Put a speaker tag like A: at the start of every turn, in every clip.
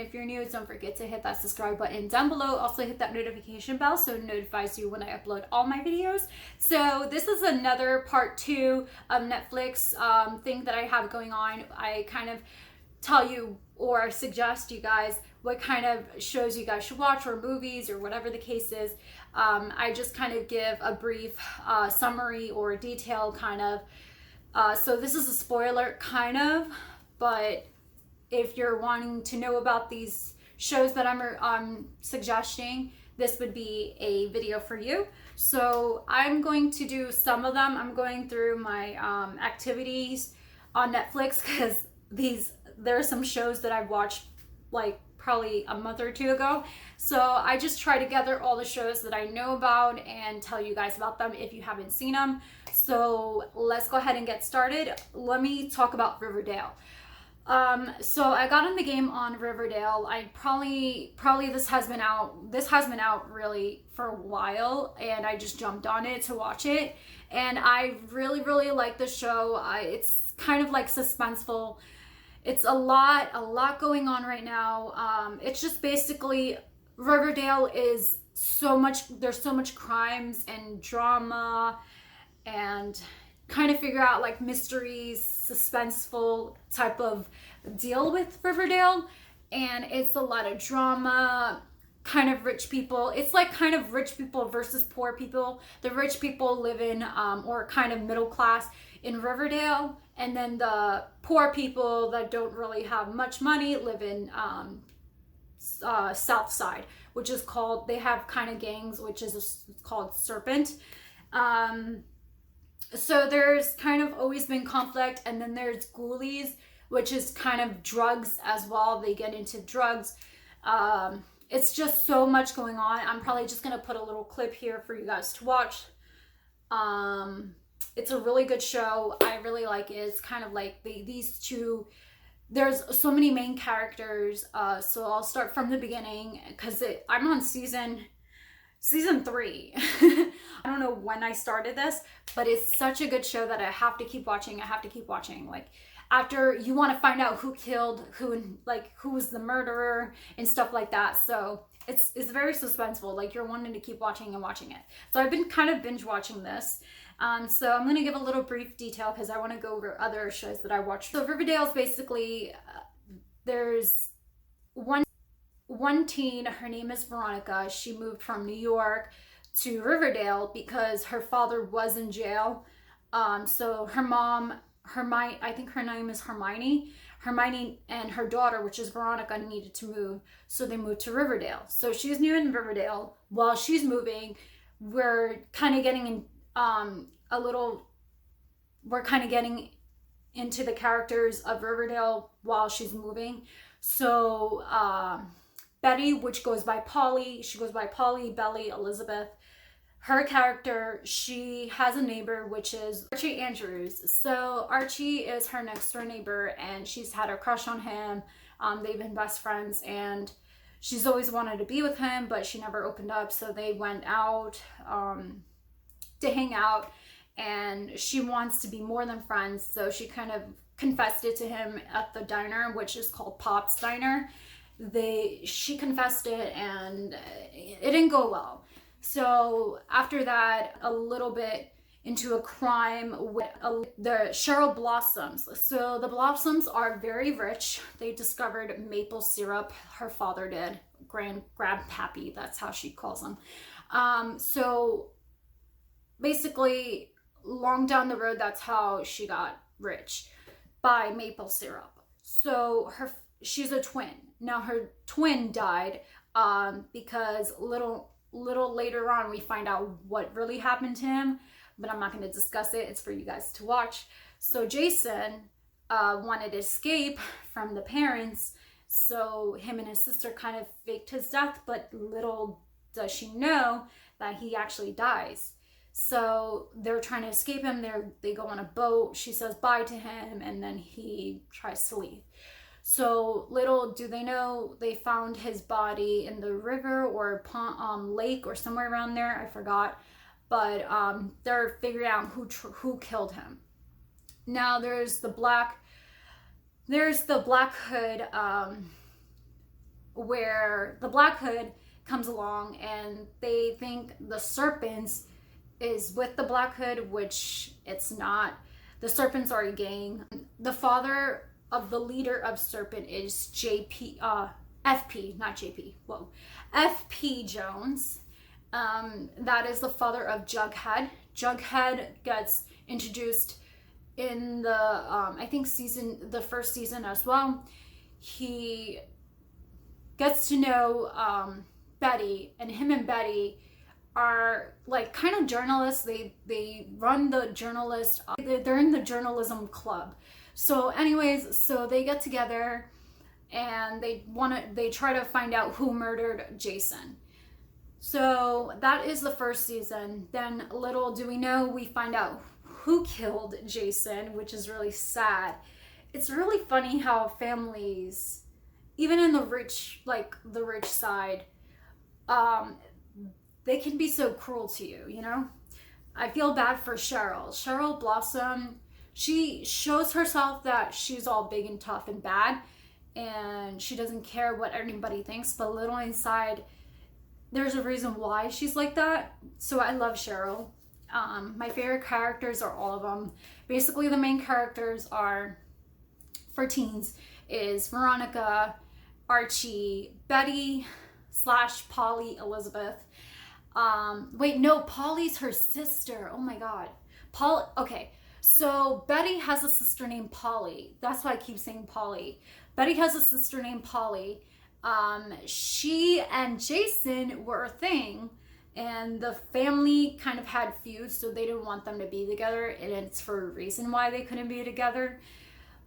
A: if you're new, don't forget to hit that subscribe button down below. Also hit that notification bell so it notifies you when I upload all my videos. So this is another part 2 of Netflix thing that I have going on. I kind of tell you or suggest you guys what kind of shows you guys should watch, or movies, or whatever the case is. I just kind of give a brief summary or detail kind of. So this is a spoiler kind of, but if you're wanting to know about these shows that I'm suggesting, this would be a video for you. So I'm going to do some of them. I'm going through my activities on Netflix because there are some shows that I've watched like probably a month or 2 ago. So I just try to gather all the shows that I know about and tell you guys about them if you haven't seen them. So let's go ahead and get started. Let me talk about Riverdale. So I got in the game on Riverdale. I probably this has been out really for a while, and I just jumped on it to watch it, and I really like the show. It's kind of like suspenseful. It's a lot going on right now. It's just basically Riverdale is there's so much crimes and drama and kind of figure out like mysteries, suspenseful type of deal with Riverdale. And it's a lot of drama, kind of rich people. It's like kind of rich people versus poor people. The rich people live in or kind of middle class in Riverdale, and then the poor people that don't really have much money live in South Side, which is called, they have kind of gangs, which is called Serpent. So there's kind of always been conflict, and then there's ghoulies, which is kind of drugs as well. They get into drugs. It's just so much going on. I'm probably just gonna put a little clip here for you guys to watch. It's a really good show. I really like it. It's kind of like these two, there's so many main characters. So I'll start from the beginning because I'm on season 3. I don't know when I started this, but it's such a good show that I have to keep watching. Like, after you want to find out who killed who, and like who was the murderer and stuff like that. So it's very suspenseful. Like, you're wanting to keep watching it. So I've been kind of binge watching this. So I'm going to give a little brief detail because I want to go over other shows that I watched. So Riverdale's basically, there's one teen, her name is Veronica. She moved from New York to Riverdale because her father was in jail. So her mom, I think her name is Hermione, and her daughter, which is Veronica, needed to move. So they moved to Riverdale. So she's new in Riverdale. While she's moving, we're kind of getting into the characters of Riverdale while she's moving. So Betty, which goes by Polly, Belly, Elizabeth. Her character, she has a neighbor, which is Archie Andrews. So Archie is her next door neighbor, and she's had a crush on him. They've been best friends, and she's always wanted to be with him, but she never opened up. So they went out to hang out, and she wants to be more than friends. So she kind of confessed it to him at the diner, which is called Pop's Diner. She confessed it, and it didn't go well. So after that, a little bit into a crime with the Cheryl Blossoms. So the Blossoms are very rich. They discovered maple syrup. Her father did. Grandpappy, that's how she calls him. So basically, long down the road, that's how she got rich, by maple syrup. So she's a twin. Now her twin died because little later on we find out what really happened to him, but I'm not going to discuss it. It's for you guys to watch. So Jason wanted to escape from the parents, so him and his sister kind of faked his death, but little does she know that he actually dies. So they're trying to escape him. They go on a boat. She says bye to him, and then he tries to leave. So little do they know, they found his body in the river or pond, lake or somewhere around there. I forgot. But they're figuring out who killed him. Now there's the Black Hood where the Black Hood comes along and they think the Serpents is with the Black Hood, which it's not. The Serpents are a gang. The father of the leader of Serpent is FP, not JP. Whoa, FP Jones. That is the father of Jughead. Jughead gets introduced in the I think the first season as well. He gets to know Betty, and him and Betty are like kind of journalists. They run the journalist. They're in the journalism club. So anyways, so they get together and they try to find out who murdered Jason. So that is the first season. Then little do we know, we find out who killed Jason, which is really sad. It's really funny how families, even in the rich side, they can be so cruel to you, you know? I feel bad for Cheryl. Cheryl Blossom, she shows herself that she's all big and tough and bad, and she doesn't care what anybody thinks, but little inside, there's a reason why she's like that. So I love Cheryl. My favorite characters are all of them. Basically, the main characters are, for teens, is Veronica, Archie, Betty / Polly Elizabeth. Wait, no, Polly's her sister. Oh my god. Okay, so Betty has a sister named Polly. That's why I keep saying Polly. Betty has a sister named Polly. She and Jason were a thing, and the family kind of had feuds, so they didn't want them to be together, and it's for a reason why they couldn't be together.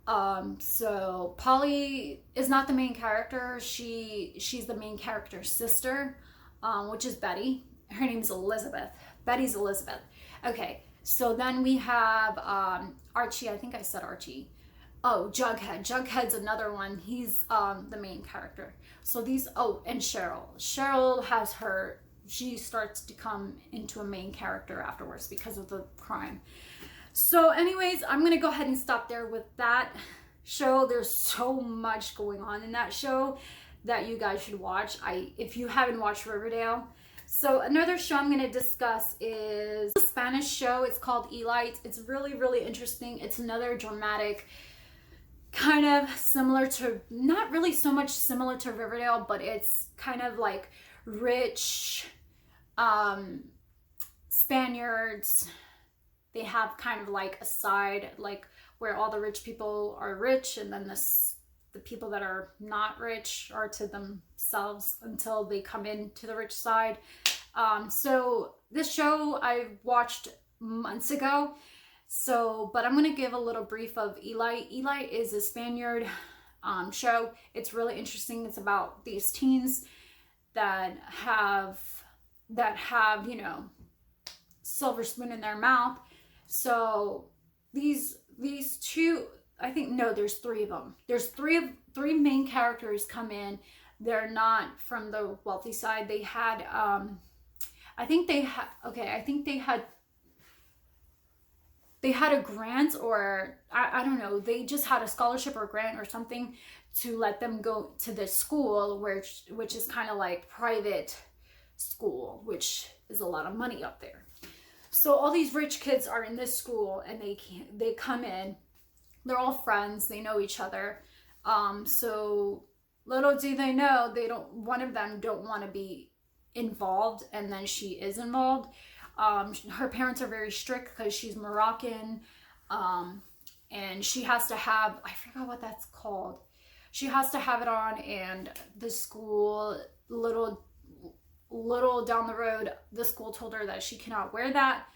A: So Polly is not the main character. She's the main character's sister, which is Betty. Her name's Elizabeth. Betty's Elizabeth. Okay, so then we have Archie. I think I said Archie. Oh, Jughead. Jughead's another one. He's the main character. So these, and Cheryl. Cheryl has she starts to come into a main character afterwards because of the crime. So anyways, I'm going to go ahead and stop there with that show. There's so much going on in that show that you guys should watch. If you haven't watched Riverdale. So another show I'm going to discuss is a Spanish show. It's called Eli. It's really, really interesting. It's another dramatic, kind of similar to, not really so much similar to Riverdale, but it's kind of like rich Spaniards. They have kind of like a side, like where all the rich people are rich, and then the people that are not rich are to themselves until they come into the rich side. So this show I watched months ago. But I'm going to give a little brief of Eli. Eli is a Spaniard show. It's really interesting. It's about these teens that have, you know, silver spoon in their mouth. So these two, I think, no, there's three of them. There's three main characters come in. They're not from the wealthy side. They had, I think they had a grant, or I don't know, they just had a scholarship or grant or something to let them go to this school, which is kind of like private school, which is a lot of money up there. So all these rich kids are in this school, and they come in, they're all friends, they know each other. So little do they know, one of them don't want to be involved, and then she is involved. Her parents are very strict because she's Moroccan, and she has to have, I forgot what that's called. She has to have it on, and the school, little down the road, the school told her that she cannot wear that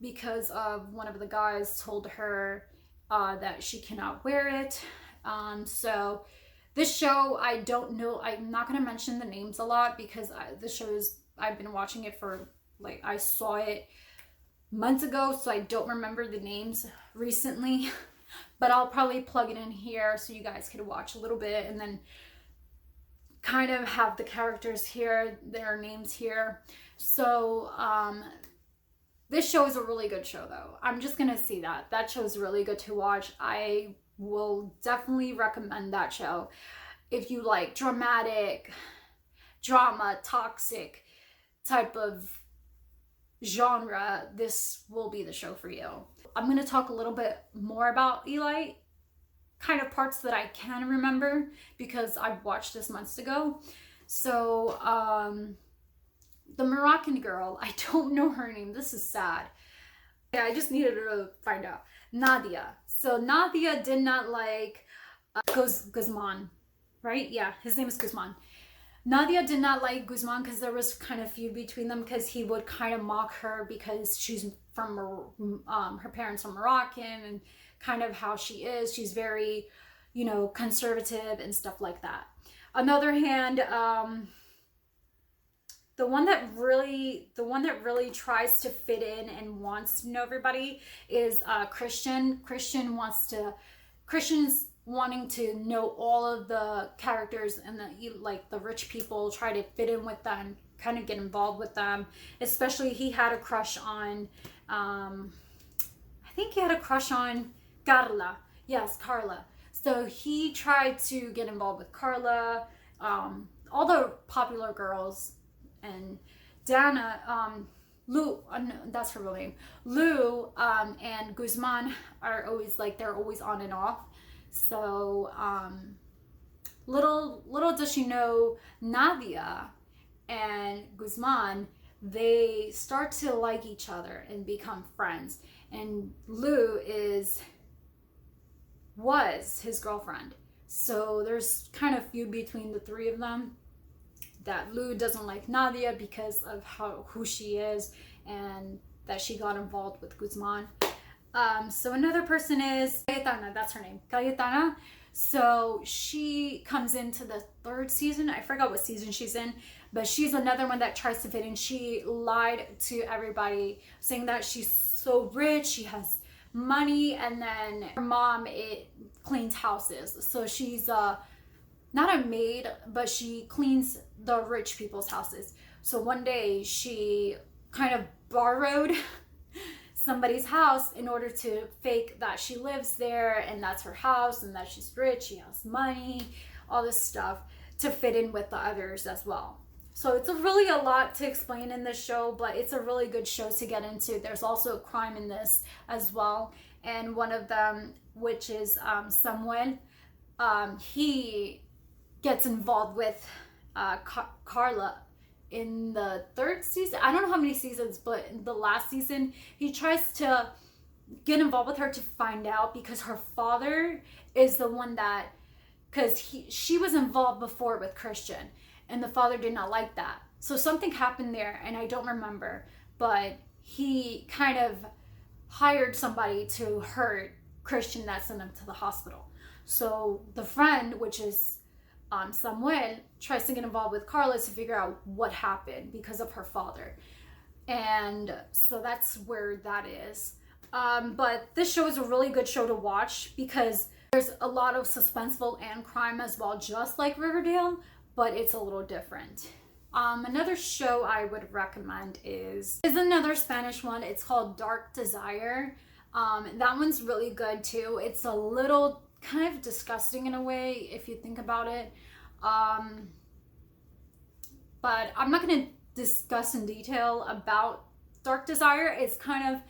A: because of one of the guys told her that she cannot wear it. So this show, I don't know, I'm not going to mention the names a lot because I've been watching it for, like, I saw it months ago, so I don't remember the names recently, but I'll probably plug it in here so you guys can watch a little bit and then kind of have the characters here, their names here. So this show is a really good show, though. I'm just gonna say that show is really good to watch. I will definitely recommend that show. if you like dramatic, drama, toxic type of genre, this will be the show for you. I'm going to talk a little bit more about Eli, kind of parts that I can remember because I watched this months ago. So, the Moroccan Girl, I don't know her name. This is sad. Yeah, I just needed to find out. Nadia. So Nadia did not like Guzman, right? Yeah, his name is Guzman. Nadia did not like Guzman because there was kind of feud between them because he would kind of mock her because she's from, her parents are Moroccan and kind of how she is. She's very, conservative and stuff like that. On the other hand, the one that really tries to fit in and wants to know everybody is Christian. Christian's wanting to know all of the characters and the rich people, try to fit in with them, kind of get involved with them. Especially he had a crush on, I think he had a crush on Carla. Yes, Carla. So he tried to get involved with Carla, all the popular girls. And Dana, Lou, that's her real name. Lou and Guzman are always they're always on and off. So little does she know, Nadia and Guzman, they start to like each other and become friends. And Lou was his girlfriend. So there's kind of feud between the three of them. That Lou doesn't like Nadia because of who she is and that she got involved with Guzman. So another person is Cayetana, that's her name, Cayetana. So she comes into the 3rd season. I forgot what season she's in, but she's another one that tries to fit in. She lied to everybody saying that she's so rich, she has money, and then her mom cleans houses. So she's not a maid, but she cleans the rich people's houses. So one day she kind of borrowed somebody's house in order to fake that she lives there and that's her house and that she's rich, she has money, all this stuff to fit in with the others as well. So it's really a lot to explain in this show, but it's a really good show to get into. There's also a crime in this as well. And one of them, which is Samuel, he gets involved with Carla in the 3rd season. I don't know how many seasons, but in the last season, he tries to get involved with her to find out because her father is the one that, because she was involved before with Christian and the father did not like that. So something happened there and I don't remember, but he kind of hired somebody to hurt Christian that sent him to the hospital. So the friend, which is Samuel, tries to get involved with Carla to figure out what happened because of her father. And so that's where that is. But this show is a really good show to watch because there's a lot of suspenseful and crime as well, just like Riverdale, but it's a little different. Another show I would recommend is another Spanish one. It's called Dark Desire. That one's really good too. It's a little kind of disgusting in a way if you think about it, but I'm not going to discuss in detail about Dark Desire. It's kind of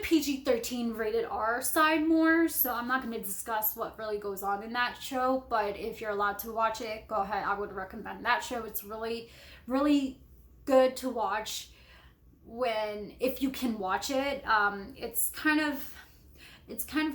A: PG-13 rated R side more, so I'm not going to discuss what really goes on in that show, but if you're allowed to watch it, go ahead. I would recommend that show. It's really good to watch if you can watch it. It's kind of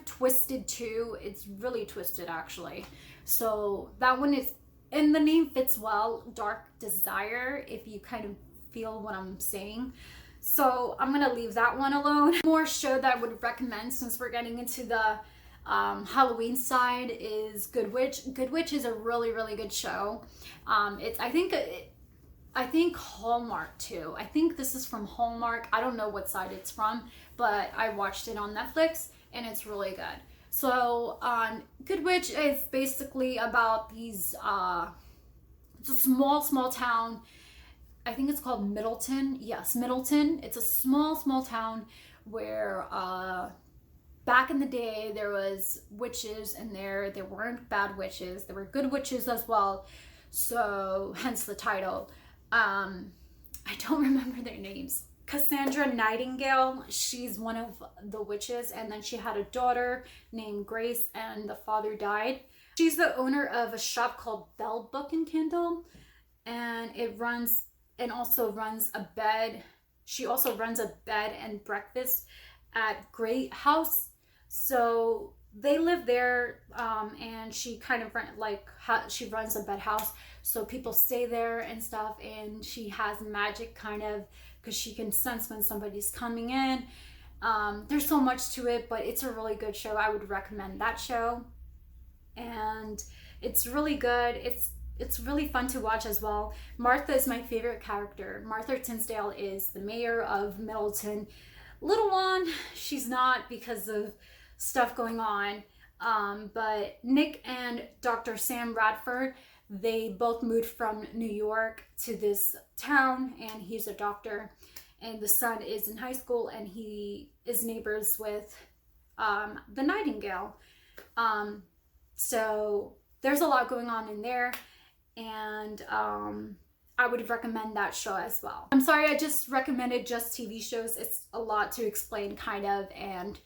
A: twisted too. It's really twisted actually. So that one is, and the name fits well, Dark Desire, if you kind of feel what I'm saying. So I'm gonna leave that one alone. More show that I would recommend since we're getting into the Halloween side is Good Witch. Good Witch is a really good show. It's I think Hallmark too. I think this is from Hallmark. I don't know what side it's from, but I watched it on Netflix and it's really good. So Good Witch is basically about these it's a small town. I think it's called Middleton. Yes, Middleton. It's a small town where back in the day there was witches in there. There weren't bad witches, there were good witches as well, so hence the title. I don't remember their names. Cassandra Nightingale, she's one of the witches, and then she had a daughter named Grace, and the father died. She's the owner of a shop called Bell Book and Candle, and also runs a bed. She also runs a bed and breakfast at Great House. So they live there, and she kind of she runs a bed house, so people stay there and stuff. And she has magic, kind of, because she can sense when somebody's coming in. There's so much to it, but it's a really good show. I would recommend that show, and it's really good. It's really fun to watch as well. Martha is my favorite character. Martha Tinsdale is the mayor of Middleton. Little one, she's not because of stuff going on. But Nick and Dr. Sam Radford, they both moved from New York to this town, and he's a doctor, and the son is in high school, and he is neighbors with the Nightingale. So there's a lot going on in there, and I would recommend that show as well. I'm sorry, I just recommended just TV shows. It's a lot to explain, kind of, and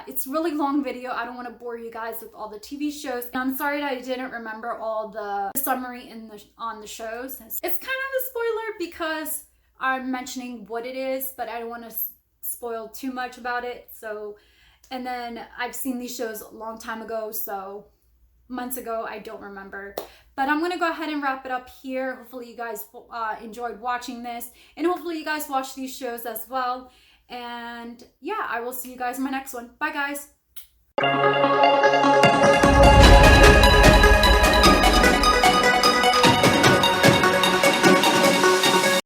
A: it's a really long video. I don't want to bore you guys with all the TV shows. And I'm sorry that I didn't remember all the summary on the shows. It's kind of a spoiler because I'm mentioning what it is, but I don't want to spoil too much about it. So, and then I've seen these shows a long time ago, so months ago, I don't remember. But I'm gonna go ahead and wrap it up here. Hopefully you guys enjoyed watching this, and hopefully you guys watch these shows as well. And yeah, I will see you guys in my next one. Bye, guys.